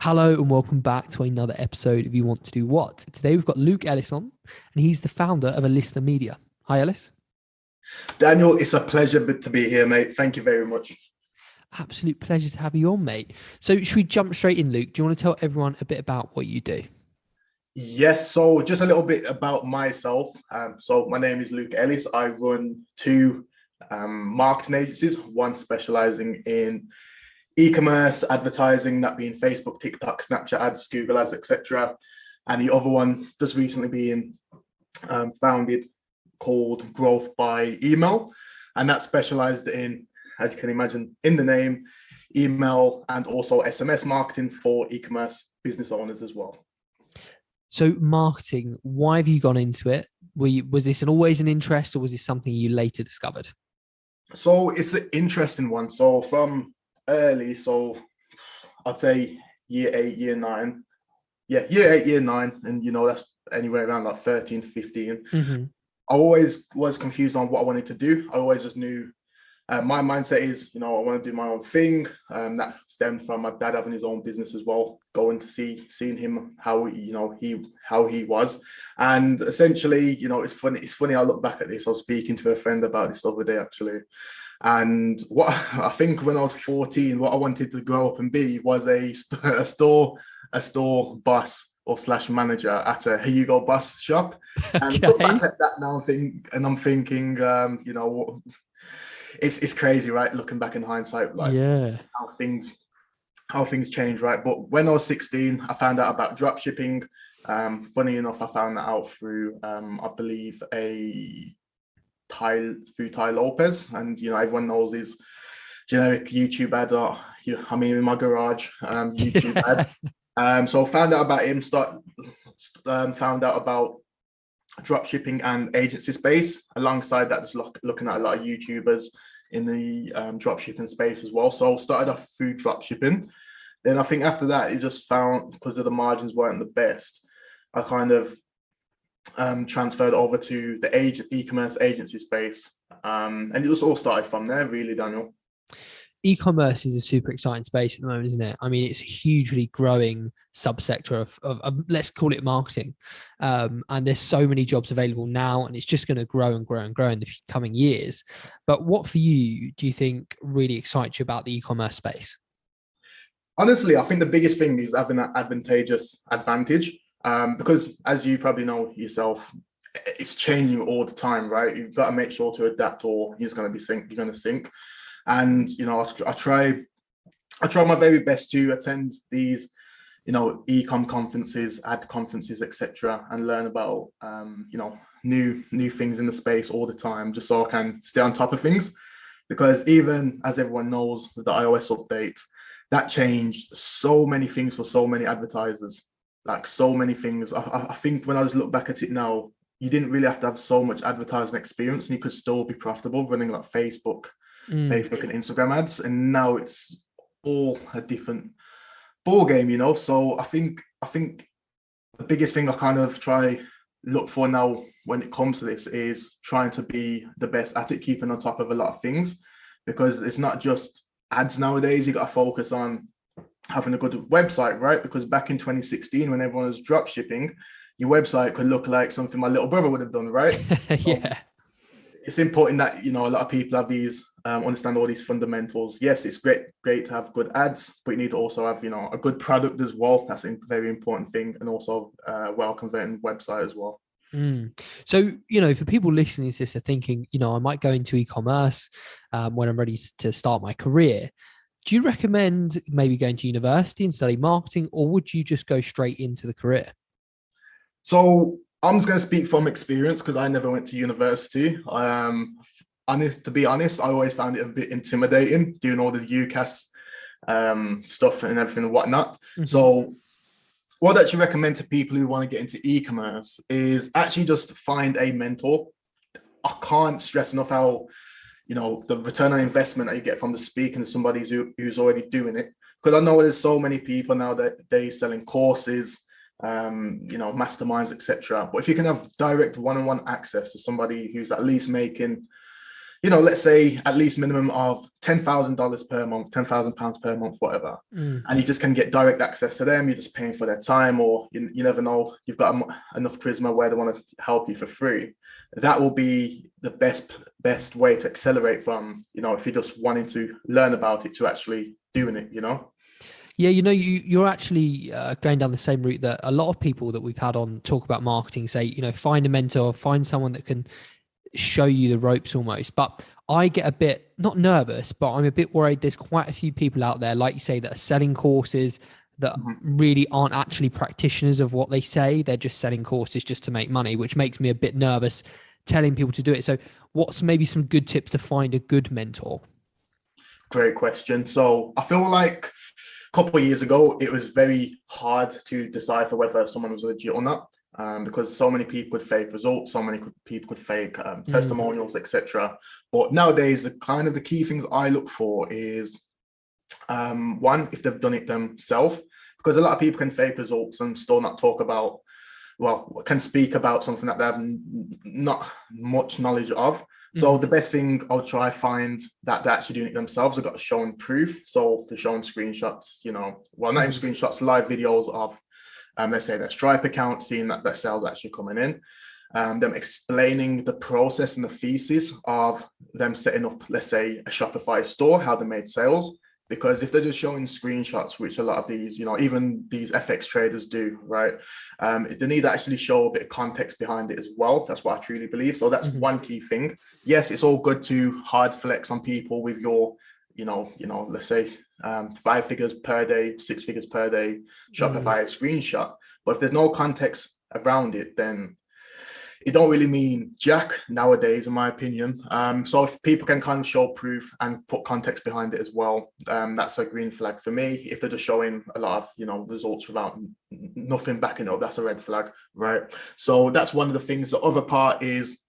Hello and welcome back to another episode of You Want to Do What. Today we've got Luke Ellis on, and he's the founder of A Listener Media. Hi, Ellis. Daniel, it's a pleasure to be here, mate. Thank you very much. Absolute pleasure to have you on, mate. So, should we jump straight in, Luke? Do you want to tell everyone a bit about what you do? Yes, so just a little bit about myself. So my name is Luke Ellis. I run two marketing agencies, one specializing in e-commerce advertising, that being Facebook, TikTok, Snapchat ads, Google ads, etc. And the other one just recently being founded, called Growth by Email. And that's specialized in, as you can imagine, in the name, email and also SMS marketing for e-commerce business owners as well. So, marketing, why have you gone into it? Was this always an interest, or was this something you later discovered? So it's an interesting one. So from early, so I'd say year eight, year nine. Yeah, year eight, year nine. And that's anywhere around like 13 to 15. Mm-hmm. I always was confused on what I wanted to do. I always just knew my mindset is, I want to do my own thing. That stemmed from my dad having his own business as well, going to seeing him how he was, and essentially, it's funny. It's funny. I look back at this. I was speaking to a friend about this the other day actually, and what I think when I was 14, what I wanted to grow up and be was a store boss or slash manager at a Here You Go bus shop. And look back Okay. at that now and I'm thinking, it's crazy, right? Looking back in hindsight, like Yeah. how things how things change, right? But when I was 16, I found out about drop shipping. Funny enough, I found that out through I believe Ty Lopez, and everyone knows his generic YouTube ad. In my garage, YouTube Yeah. ad. So found out about him. Found out about drop shipping and agency space. Alongside that, just looking at a lot of YouTubers in the drop shipping space as well. So started off through drop shipping. Then I think after that, it just found, because of the margins weren't the best, I kind of transferred over to the e-commerce agency space. And it just all started from there, really, Daniel. E-commerce is a super exciting space at the moment, isn't it? I mean, it's a hugely growing subsector of let's call it marketing. And there's so many jobs available now, and it's just going to grow and grow and grow in the coming years. But what for you do you think really excites you about the e-commerce space? Honestly, I think the biggest thing is having that advantageous advantage, because as you probably know yourself, it's changing all the time, right? You've got to make sure to adapt, or you're just going to be sink. You're going to sink. And I try my very best to attend these, ecom conferences, ad conferences, etc., and learn about new things in the space all the time, just so I can stay on top of things. Because even as everyone knows, with the iOS update, that changed so many things for so many advertisers, like so many things. I think when I just look back at it now, you didn't really have to have so much advertising experience, and you could still be profitable running like Mm. Facebook and Instagram ads. And now it's all a different ball game, So I think the biggest thing I kind of try look for now when it comes to this is trying to be the best at it, keeping on top of a lot of things, because it's not just ads nowadays. You got to focus on having a good website, right? Because back in 2016, when everyone was drop shipping, your website could look like something my little brother would have done, right? So Yeah. it's important that a lot of people have these understand all these fundamentals. Yes, it's great to have good ads, but you need to also have a good product as well. That's a very important thing, and also well converting website as well. Mm. So, for people listening to this, are thinking, I might go into e-commerce when I'm ready to start my career. Do you recommend maybe going to university and study marketing, or would you just go straight into the career? So I'm just going to speak from experience because I never went to university. To be honest, I always found it a bit intimidating doing all the UCAS stuff and everything and whatnot. Hmm. So what I'd actually recommend to people who want to get into e-commerce is actually just find a mentor. I can't stress enough how, the return on investment that you get from the speaking to somebody who's already doing it. Because I know there's so many people now that they selling courses, masterminds, etc. But if you can have direct one-on-one access to somebody who's at least making, let's say at least minimum of $10,000 per month, £10,000 per month, whatever. And you just can get direct access to them. You're just paying for their time, or you never know, you've got enough charisma where they want to help you for free. That will be the best way to accelerate from, if you're just wanting to learn about it to actually doing it, Yeah, you're actually going down the same route that a lot of people that we've had on talk about marketing say, find a mentor, find someone that can show you the ropes almost. But I get a bit, not nervous, but I'm a bit worried there's quite a few people out there, like you say, that are selling courses that really aren't actually practitioners of what they say. They're just selling courses just to make money, which makes me a bit nervous telling people to do it. So what's maybe some good tips to find a good mentor? Great question. So I feel like a couple of years ago, it was very hard to decipher whether someone was legit or not. Because so many people could fake results, so many people could fake testimonials, etc. But nowadays, the key things I look for is one, if they've done it themselves, because a lot of people can fake results and still not talk about, can speak about something that they have not much knowledge of. So the best thing I'll try find that they're actually doing it themselves. They've got to show and proof. So they're showing screenshots, not even screenshots, live videos of let's say their Stripe account, seeing that their sales actually coming in, them explaining the process and the thesis of them setting up, let's say, a Shopify store, how they made sales. Because if they're just showing screenshots, which a lot of these, even these FX traders do, right? They need to actually show a bit of context behind it as well. That's what I truly believe. So that's one key thing. Yes, it's all good to hard flex on people with your, let's say 5 figures per day, 6 figures per day, Shopify screenshot. But if there's no context around it, then it don't really mean jack nowadays, in my opinion. So if people can kind of show proof and put context behind it as well, that's a green flag for me. If they're just showing a lot of, results without nothing backing up, that's a red flag, right? So that's one of the things. The other part is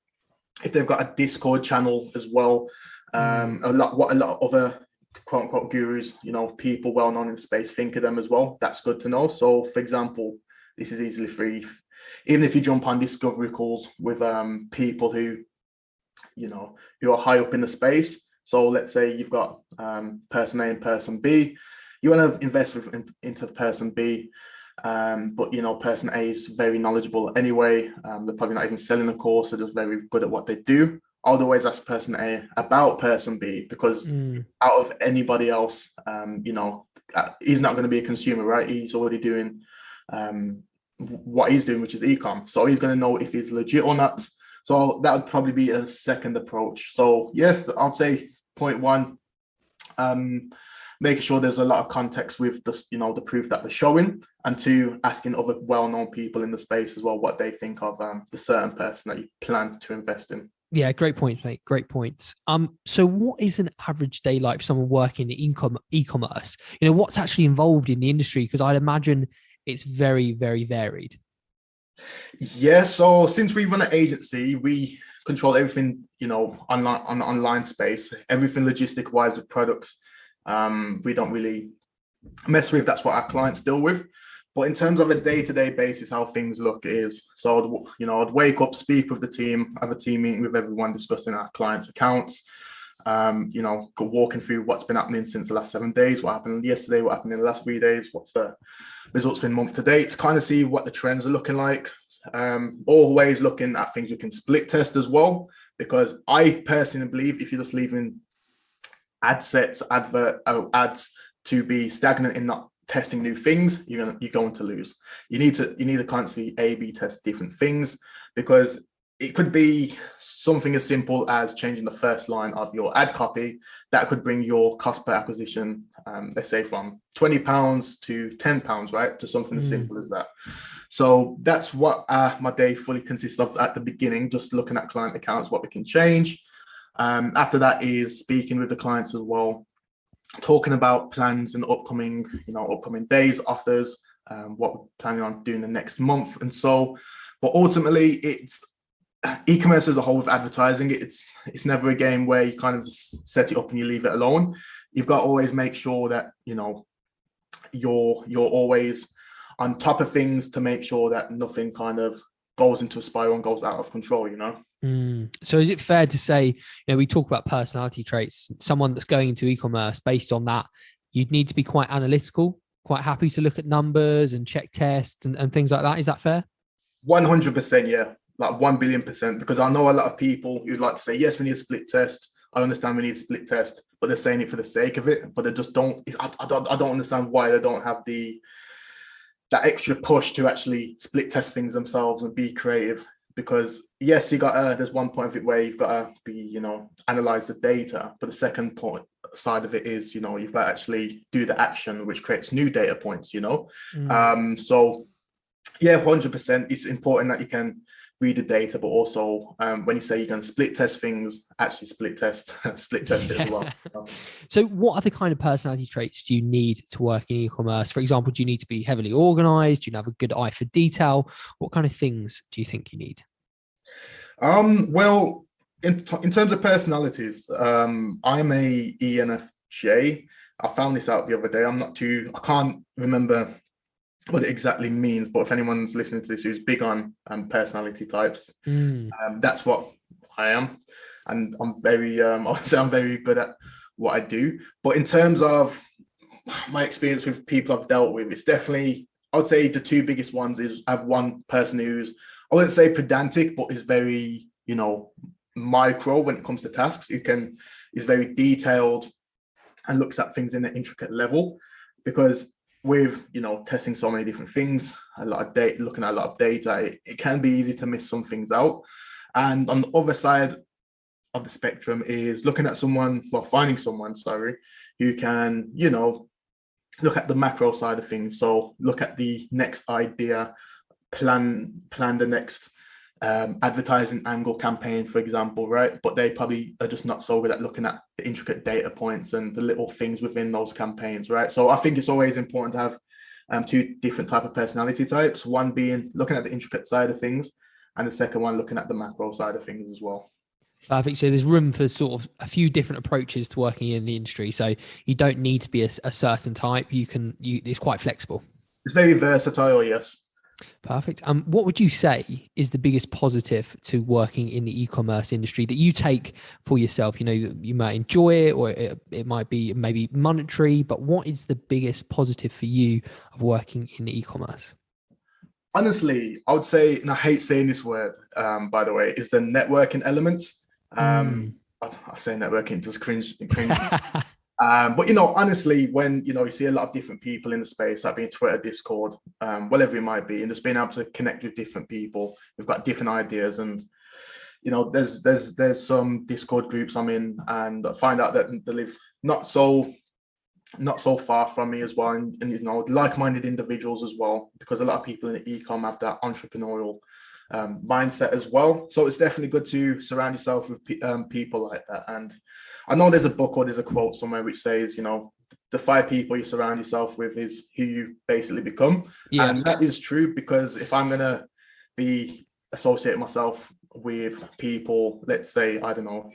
if they've got a Discord channel as well. A lot of other quote unquote gurus, people well known in the space think of them as well. That's good to know. So for example, this is easily free. Even if you jump on discovery calls with people who are high up in the space. So let's say you've got person A and person B. You want to invest into person B, but person A is very knowledgeable anyway. They're probably not even selling a course. They're just very good at what they do. Always ask person A about person B, because out of anybody else, he's not going to be a consumer, right? He's already doing what he's doing, which is ecom. So he's going to know if he's legit or not. So that would probably be a second approach. So yes, I'd say point one, making sure there's a lot of context with the, the proof that they're showing, and two, asking other well-known people in the space as well what they think of the certain person that you plan to invest in. Yeah, great points, mate. Great points. So what is an average day like for someone working in e-commerce? What's actually involved in the industry? Because I'd imagine it's very, very varied. Yeah, so since we run an agency, we control everything, online, on the online space, everything logistic wise with products. We don't really mess with. That's what our clients deal with. But in terms of a day-to-day basis, how things look is, so, I'd wake up, speak with the team, have a team meeting with everyone, discussing our clients' accounts, walking through what's been happening since the last 7 days, what happened yesterday, what happened in the last 3 days, what's the results been month to date, to kind of see what the trends are looking like. Always looking at things we can split test as well, because I personally believe if you're just leaving ads to be stagnant in not testing new things, you're going to lose. You need to constantly A/B test different things, because it could be something as simple as changing the first line of your ad copy that could bring your cost per acquisition, let's say from £20 to £10, right? To something as simple as that. So that's what my day fully consists of at the beginning, just looking at client accounts, what we can change. After that is speaking with the clients as well, talking about plans and upcoming days, offers, what we're planning on doing the next month. And so, but ultimately it's e-commerce as a whole with advertising. It's never a game where you kind of just set it up and you leave it alone. You've got to always make sure that, you're always on top of things to make sure that nothing kind of goes into a spiral and goes out of control, So is it fair to say, we talk about personality traits, someone that's going into e-commerce based on that, you'd need to be quite analytical, quite happy to look at numbers and check tests and things like that. Is that fair? 100%, yeah, like 1 billion%. Because I know a lot of people who'd like to say, yes, we need a split test. I understand we need a split test, but they're saying it for the sake of it. But they just don't. I don't understand why they don't have that extra push to actually split test things themselves and be creative. Because yes, there's one point of it where you've got to be, analyze the data, but the second point side of it is, you've got to actually do the action, which creates new data points. So yeah, 100%. It's important that you can read the data, but also when you say you can split test things, actually split test it as well. So what other kind of personality traits do you need to work in e-commerce? For example, do you need to be heavily organized? Do you have a good eye for detail? What kind of things do you think you need? Well, in terms of personalities, I'm a ENFJ. I found this out the other day. I can't remember what it exactly means, but if anyone's listening to this who's big on personality types, that's what I am. And I'm very, I would say I'm very good at what I do. But in terms of my experience with people I've dealt with, it's definitely, I would say the two biggest ones is I have one person who's, I wouldn't say pedantic, but is very, micro when it comes to tasks. Is very detailed and looks at things in an intricate level, because with testing so many different things, a lot of data, looking at a lot of data, it can be easy to miss some things out. And on the other side of the spectrum is finding someone, who can, look at the macro side of things. So look at the next idea, plan the next advertising angle campaign, for example, right? But they probably are just not so good at looking at the intricate data points and the little things within those campaigns, right? So I think it's always important to have two different type of personality types, one being looking at the intricate side of things, and the second one looking at the macro side of things as well. Perfect. So there's room for sort of a few different approaches to working in the industry. So you don't need to be a certain type. It's quite flexible. It's very versatile, yes. Perfect. What would you say is the biggest positive to working in the e-commerce industry that you take for yourself? You might enjoy it, or it might be maybe monetary, but what is the biggest positive for you of working in e-commerce? Honestly, I would say, and I hate saying this word, by the way, is the networking element. I say networking, just cringe. But honestly, when you see a lot of different people in the space, like being Twitter, Discord, whatever it might be, and just being able to connect with different people who've got different ideas, and there's some Discord groups I'm in, and I find out that they live not so far from me as well, and like-minded individuals as well, because a lot of people in the ecom have that entrepreneurial mindset as well. So it's definitely good to surround yourself with people like that. And I know there's a book or there's a quote somewhere which says, the 5 people you surround yourself with is who you basically become. Yeah. And that is true, because if I'm going to be associating myself with people, let's say, I don't know,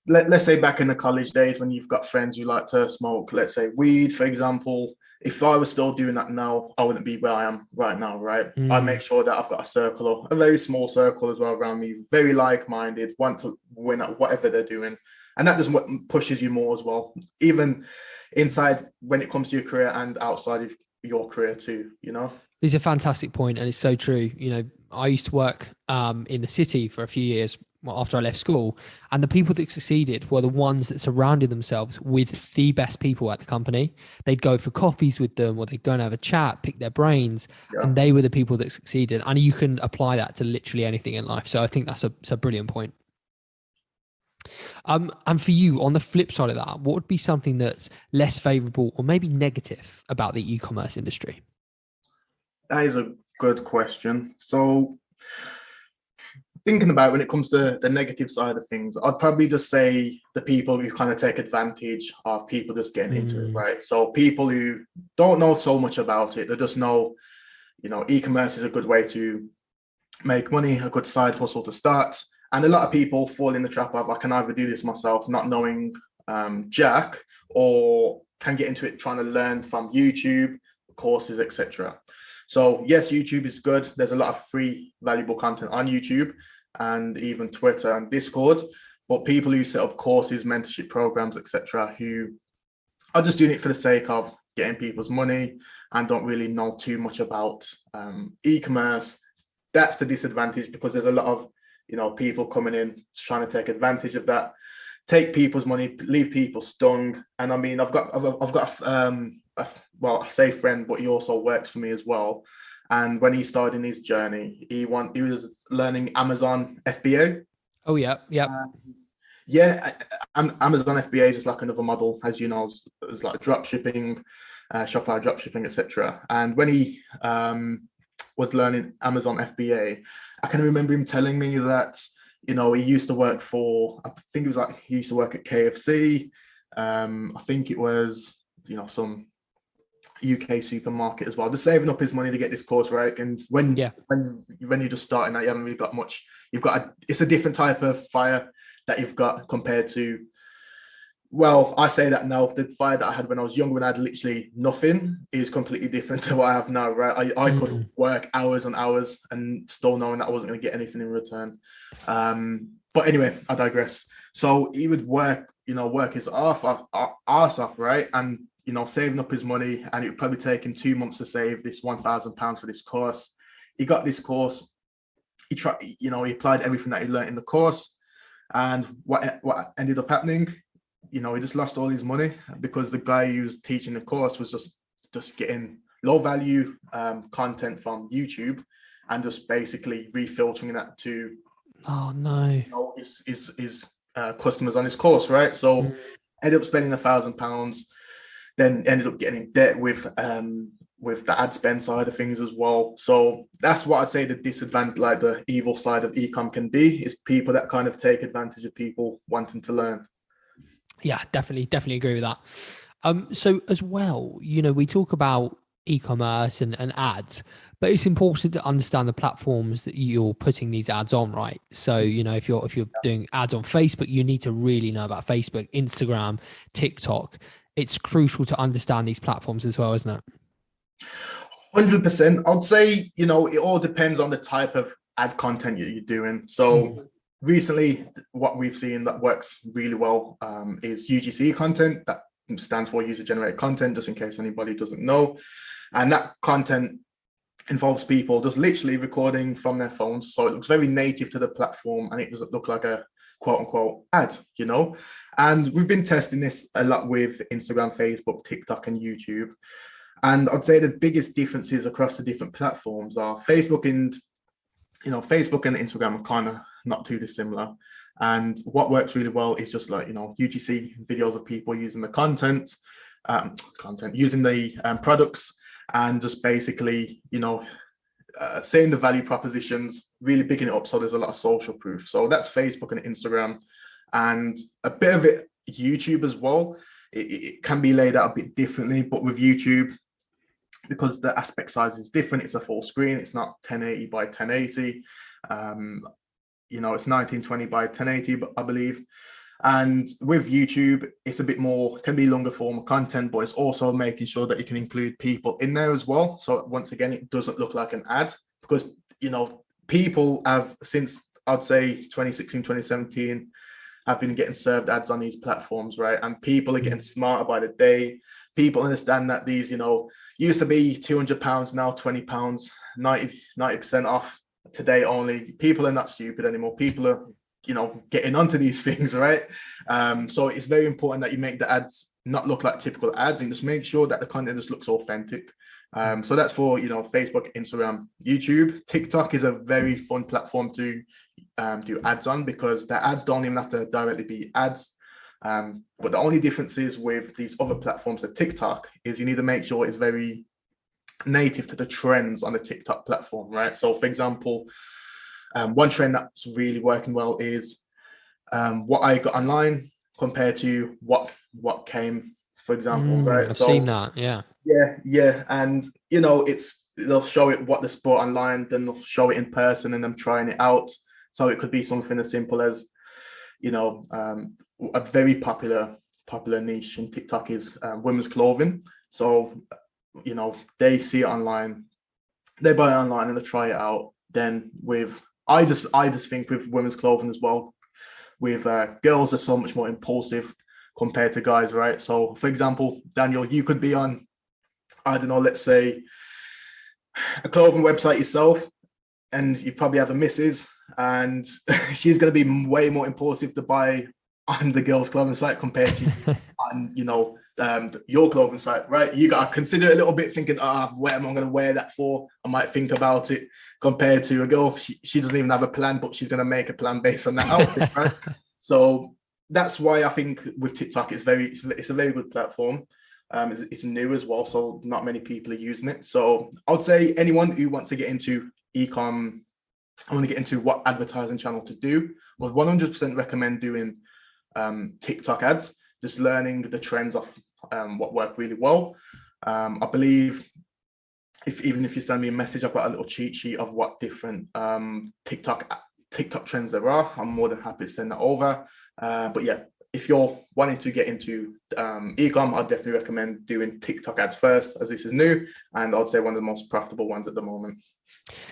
let's say back in the college days when you've got friends who like to smoke, let's say weed, for example, if I was still doing that now, I wouldn't be where I am right now, right? I make sure that I've got a circle, a very small circle as well around me, very like-minded, want to win at whatever they're doing. And that is what pushes you more as well, even inside when it comes to your career and outside of your career too, It's a fantastic point, and it's so true. I used to work in the city for a few years after I left school, and the people that succeeded were the ones that surrounded themselves with the best people at the company. They'd go for coffees with them, or they'd go and have a chat, pick their brains, and they were the people that succeeded. And you can apply that to literally anything in life. So I think that's a brilliant point. And for you, on the flip side of that, what would be something that's less favorable or maybe negative about the e-commerce industry? That is a good question. So thinking about when it comes to the negative side of things, I'd probably just say the people who kind of take advantage of people just getting into it, right? So people who don't know so much about it, they just know, e-commerce is a good way to make money, a good side hustle to start. And a lot of people fall in the trap of, I can either do this myself, not knowing jack, or can get into it trying to learn from YouTube, courses, etc. So yes, YouTube is good. There's a lot of free, valuable content on YouTube. and even Twitter and Discord, but people who set up courses, mentorship programs, etc., who are just doing it for the sake of getting people's money and don't really know too much about e-commerce. That's the disadvantage, because there's a lot of people coming in trying to take advantage of that, take people's money, leave people stung. And I mean, I've got well, I say friend, but he also works for me as well. And when he started in his journey, he was learning Amazon FBA. Oh yeah, yeah. Yeah, Amazon FBA is just like another model, as you know, it's like drop shipping, Shopify drop shipping, etc. And when he was learning Amazon FBA, I can remember him telling me that he used to work for, I think it was like he used to work at KFC. I think it was some UK supermarket as well, just saving up his money to get this course, right? And when you're just starting out, you haven't really got much. It's a different type of fire that you've got compared to, well, I say that now, the fire that I had when I was younger, when I had literally nothing, is completely different to what I have now, right? I could work hours and hours and still knowing that I wasn't going to get anything in return. But anyway, I digress. So he would work his arse off, right? And saving up his money, and it would probably take him 2 months to save this £1,000 for this course. He got this course. He tried, he applied everything that he learned in the course. And what ended up happening, he just lost all his money, because the guy who was teaching the course was just getting low value content from YouTube and just basically refiltering that to his customers on his course, right? So ended up spending £1,000, then ended up getting in debt with the ad spend side of things as well. So that's what I'd say the disadvantage, like the evil side of ecom can be, is people that kind of take advantage of people wanting to learn. Yeah, definitely agree with that. So as well, we talk about e-commerce and ads, but it's important to understand the platforms that you're putting these ads on, right? So, if you're doing ads on Facebook, you need to really know about Facebook, Instagram, TikTok. It's crucial to understand these platforms as well, isn't it? 100%. I'd say, it all depends on the type of ad content you're doing. So recently, what we've seen that works really well is UGC content. That stands for user generated content, just in case anybody doesn't know. And that content involves people just literally recording from their phones. So it looks very native to the platform, and it doesn't look like a quote unquote ad, And we've been testing this a lot with Instagram, Facebook, TikTok, and YouTube. And I'd say the biggest differences across the different platforms are Facebook and Instagram are kind of not too dissimilar. And what works really well is just like, UGC videos of people using the using the products, and just basically, saying the value propositions, really picking it up. So there's a lot of social proof. So that's Facebook and Instagram, and a bit of it YouTube as well. It can be laid out a bit differently, but with YouTube, because the aspect size is different, it's a full screen. It's not 1080 by 1080. It's 1920 by 1080, I believe. And with YouTube, it's a bit more, can be longer form of content, but it's also making sure that you can include people in there as well. So once again, it doesn't look like an ad, because, people have, since I'd say 2016, 2017, have been getting served ads on these platforms, right? And people are getting smarter by the day. People understand that these, used to be £200, now £20, 90% off today only. People are not stupid anymore. People are, getting onto these things, right? So it's very important that you make the ads not look like typical ads, and just make sure that the content just looks authentic. So that's for, Facebook, Instagram, YouTube. TikTok is a very fun platform to do ads on, because the ads don't even have to directly be ads. But the only difference is with these other platforms, at TikTok, is you need to make sure it's very native to the trends on the TikTok platform, right? So for example, one trend that's really working well is what I got online compared to what came, for example, right? I've seen that, yeah. Yeah. And they'll show it what they sport online, then they'll show it in person, and I'm trying it out. So it could be something as simple as, a very popular niche in TikTok is women's clothing. So, they see it online, they buy it online, and they try it out. Then with I just think with women's clothing as well, with girls are so much more impulsive compared to guys, right? So for example, Daniel, you could be on, I don't know, let's say a clothing website yourself, and you probably have a missus, and she's going to be way more impulsive to buy on the girls' clothing site compared to on, your clothing site, right? You got to consider it a little bit, thinking, where am I going to wear that for? I might think about it. Compared to a girl, she doesn't even have a plan, but she's going to make a plan based on that outfit, right? So that's why I think with TikTok, it's a very good platform. It's new as well, so not many people are using it. So I would say anyone who wants to get into ecom, I want to get into what advertising channel to do, would 100% recommend doing TikTok ads, just learning the trends of what work really well. I believe even if you send me a message, I've got a little cheat sheet of what different TikTok trends there are. I'm more than happy to send that over. But yeah, if you're wanting to get into ecom, I'd definitely recommend doing TikTok ads first, as this is new, and I'd say one of the most profitable ones at the moment.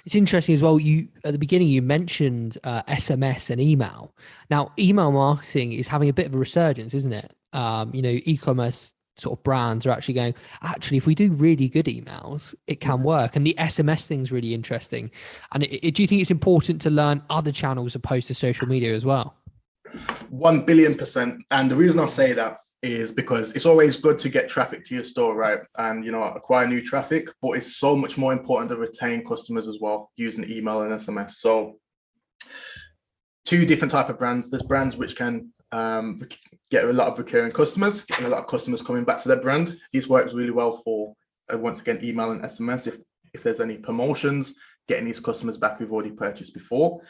It's interesting as well. You at the beginning you mentioned SMS and email. Now, email marketing is having a bit of a resurgence, isn't it? E-commerce sort of brands are actually going, actually, if we do really good emails, it can work. And the SMS thing's really interesting. And do you think it's important to learn other channels opposed to social media as well? 1 billion%. And the reason I say that is because it's always good to get traffic to your store, right? And, acquire new traffic, but it's so much more important to retain customers as well using email and SMS. So two different type of brands. There's brands which can get a lot of recurring customers, getting a lot of customers coming back to their brand. This works really well for, once again, email and SMS. If there's any promotions, getting these customers back who've already purchased before.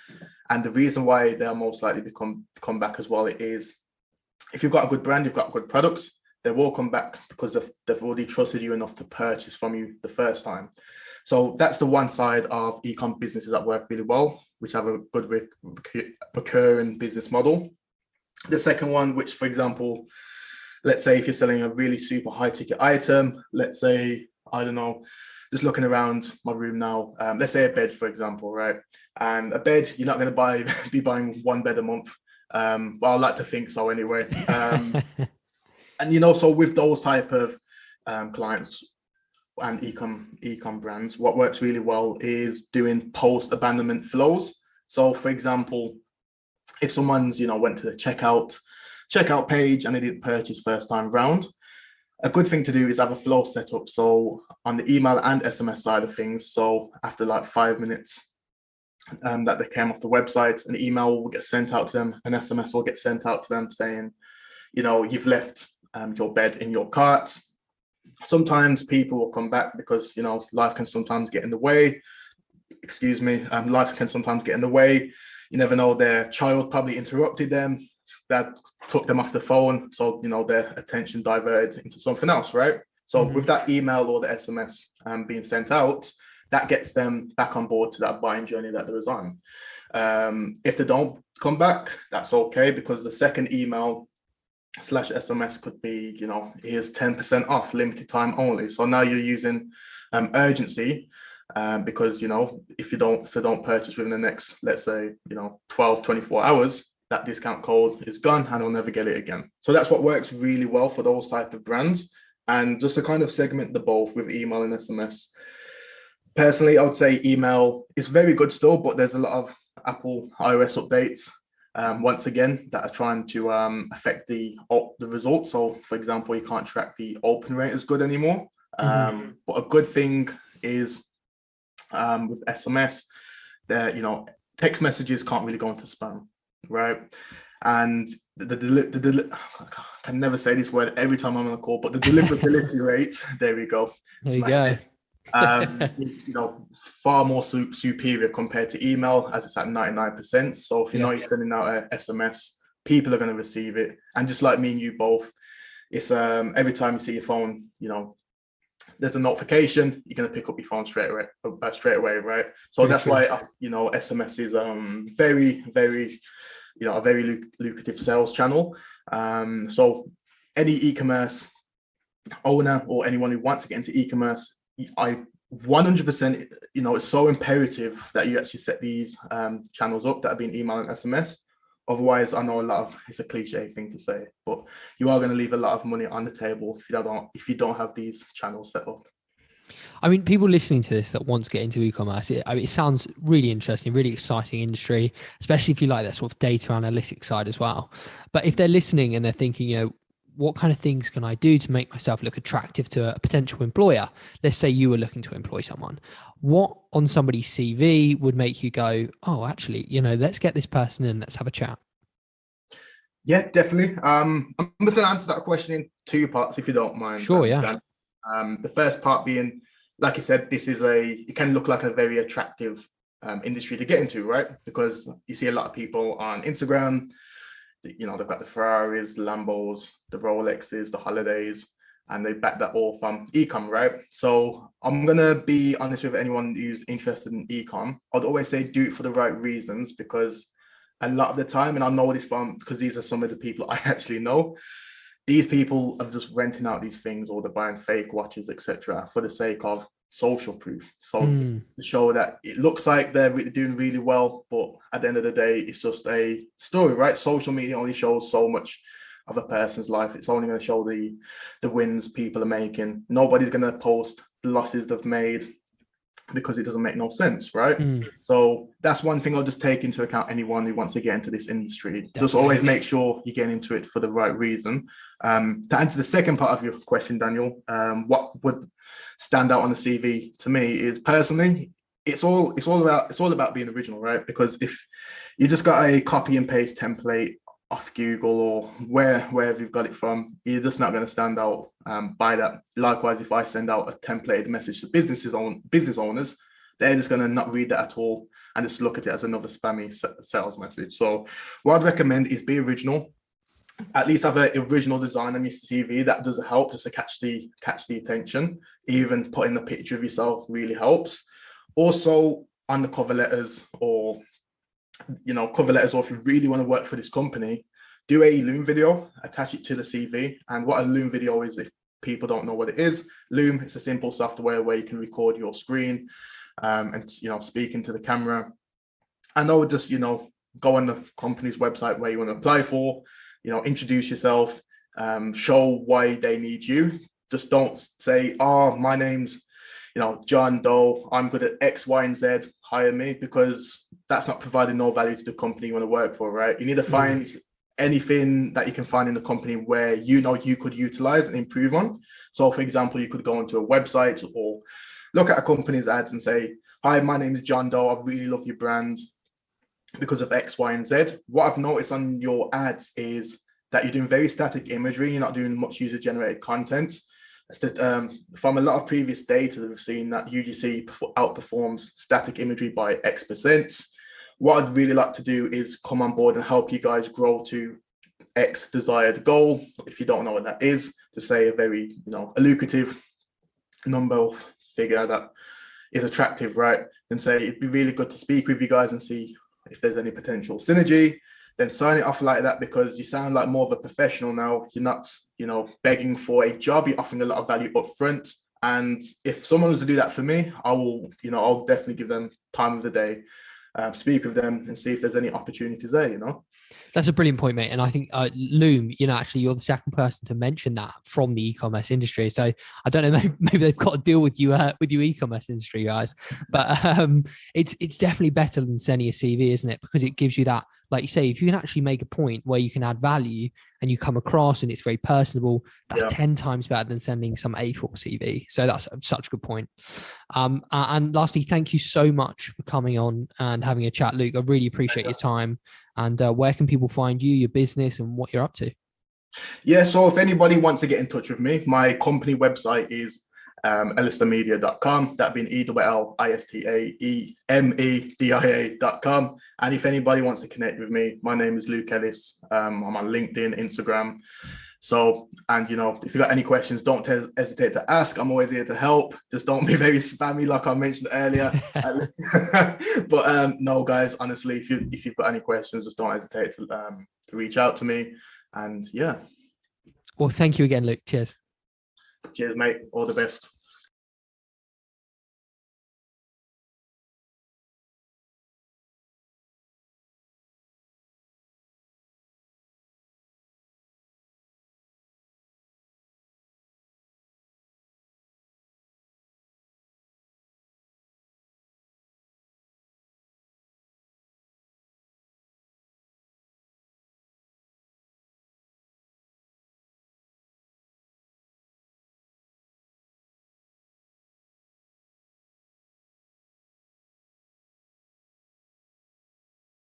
And the reason why they're most likely to come back as well is if you've got a good brand, you've got good products, they will come back because they've already trusted you enough to purchase from you the first time. So that's the one side of ecom businesses that work really well, which have a good recurring business model. The second one, which, for example, let's say if you're selling a really super high ticket item, let's say, I don't know, just looking around my room now, let's say a bed, for example, right? And a bed, you're not going to be buying one bed a month. Well, I like to think so anyway. And, so with those type of clients and ecom brands, what works really well is doing post-abandonment flows. So, for example, if someone's, went to the checkout page and they didn't purchase first time round, a good thing to do is have a flow set up. So on the email and SMS side of things, so after like 5 minutes that they came off the website, an email will get sent out to them, an SMS will get sent out to them saying, you've left your bed in your cart. Sometimes people will come back because, life can sometimes get in the way. Life can sometimes get in the way. You never know, their child probably interrupted them, that took them off the phone, so their attention diverted into something else, right? So with that email or the SMS being sent out, that gets them back on board to that buying journey that they was on. If they don't come back, that's okay, because the second email / SMS could be, here's 10% off, limited time only. So now you're using urgency, because if they don't purchase within the next, let's say 12 24 hours, that discount code is gone and they'll never get it again. So that's what works really well for those type of brands. And just to kind of segment the both with email and SMS, personally, I would say email is very good still, but there's a lot of Apple iOS updates once again that are trying to affect the results. So for example, you can't track the open rate as good anymore. But a good thing is with SMS, that text messages can't really go into spam, right? And I can never say this word every time I'm on a call, but the deliverability rate, there we go. There you go. Is, far more superior compared to email, as it's at 99%. So if you're sending out an SMS, people are going to receive it. And just like me and you both, it's every time you see your phone, there's a notification, you're going to pick up your phone straight away, right? So that's why SMS is very, very, a very lucrative sales channel. So any e-commerce owner or anyone who wants to get into e-commerce, I 100%, it's so imperative that you actually set these channels up that have been email and SMS. Otherwise, I know it's a cliche thing to say, but you are going to leave a lot of money on the table if you don't have these channels set up. I mean, people listening to this that want to get into e-commerce, it sounds really interesting, really exciting industry, especially if you like that sort of data analytics side as well. But if they're listening and they're thinking, what kind of things can I do to make myself look attractive to a potential employer? Let's say you were looking to employ someone. What on somebody's CV would make you go, oh, actually, let's get this person in, let's have a chat? Yeah, definitely. I'm just going to answer that question in two parts, if you don't mind. Sure, yeah. Dan. The first part being, like you said, it can look like a very attractive industry to get into, right? Because you see a lot of people on Instagram, they've got the Ferraris, the Lambos, the Rolexes, the holidays, and they back that all from ecom, right? So I'm going to be honest with anyone who's interested in ecom. I'd always say do it for the right reasons, because a lot of the time, and I know this because these are some of the people I actually know, these people are just renting out these things, or they're buying fake watches, etc., for the sake of social proof. So to show that it looks like they're doing really well, but at the end of the day, it's just a story, right? Social media only shows so much of a person's life. It's only going to show the wins people are making. Nobody's going to post the losses they've made, because it doesn't make no sense, right? So that's one thing I'll just take into account, anyone who wants to get into this industry. Definitely. Just always make sure you get into it for the right reason. To answer the second part of your question, Daniel, what would stand out on the CV to me is, personally, it's all about being original, right? Because if you just got a copy and paste template off Google or wherever you've got it from, you're just not going to stand out by that. Likewise, if I send out a templated message to business owners, they're just going to not read that at all and just look at it as another spammy sales message. So what I'd recommend is be original. At least have an original design on your CV. That does help, just to catch the attention. Even putting a picture of yourself really helps. Also, on the cover letters, or if you really want to work for this company, do a Loom video, attach it to the CV. And what a Loom video is, if people don't know what it is, Loom is a simple software where you can record your screen and speak into the camera. And I would just go on the company's website where you want to apply for, introduce yourself, show why they need you. Just don't say, oh, my name's John Doe, I'm good at X, Y, and Z, hire me, because that's not providing no value to the company you want to work for, right? You need to find anything that you can find in the company where you could utilize and improve on. So, for example, you could go onto a website or look at a company's ads and say, hi, my name is John Doe, I really love your brand because of X, Y, and Z. What I've noticed on your ads is that you're doing very static imagery, you're not doing much user-generated content. From a lot of previous data that we've seen, that UGC outperforms static imagery by X%. What I'd really like to do is come on board and help you guys grow to X desired goal. If you don't know what that is, to say a very a lucrative number of figure that is attractive, right? Then say it'd be really good to speak with you guys and see if there's any potential synergy. Then sign it off like that, because you sound like more of a professional now. You're not, begging for a job. You're offering a lot of value up front. And if someone was to do that for me, I will, I'll definitely give them time of the day, speak with them and see if there's any opportunities there, That's a brilliant point, mate. And I think Loom, actually, you're the second person to mention that from the e-commerce industry. So I don't know, maybe they've got a deal with you, e-commerce industry guys. But it's definitely better than sending a CV, isn't it? Because it gives you that, like you say, if you can actually make a point where you can add value and you come across and it's very personable, that's 10 times better than sending some A4 CV. So that's such a good point. And lastly, thank you so much for coming on and having a chat, Luke. I really appreciate your time. And where can people find you, your business, and what you're up to? Yeah, so if anybody wants to get in touch with me, my company website is ellistamedia.com. That'd be ELISTAEMEDIA.com. And if anybody wants to connect with me, my name is Luke Ellis. I'm on LinkedIn, Instagram. So, and if you've got any questions, don't hesitate to ask. I'm always here to help. Just don't be very spammy, like I mentioned earlier. But no, guys, honestly, if you've got any questions, just don't hesitate to reach out to me. And yeah. Well, thank you again, Luke. Cheers. Cheers, mate. All the best.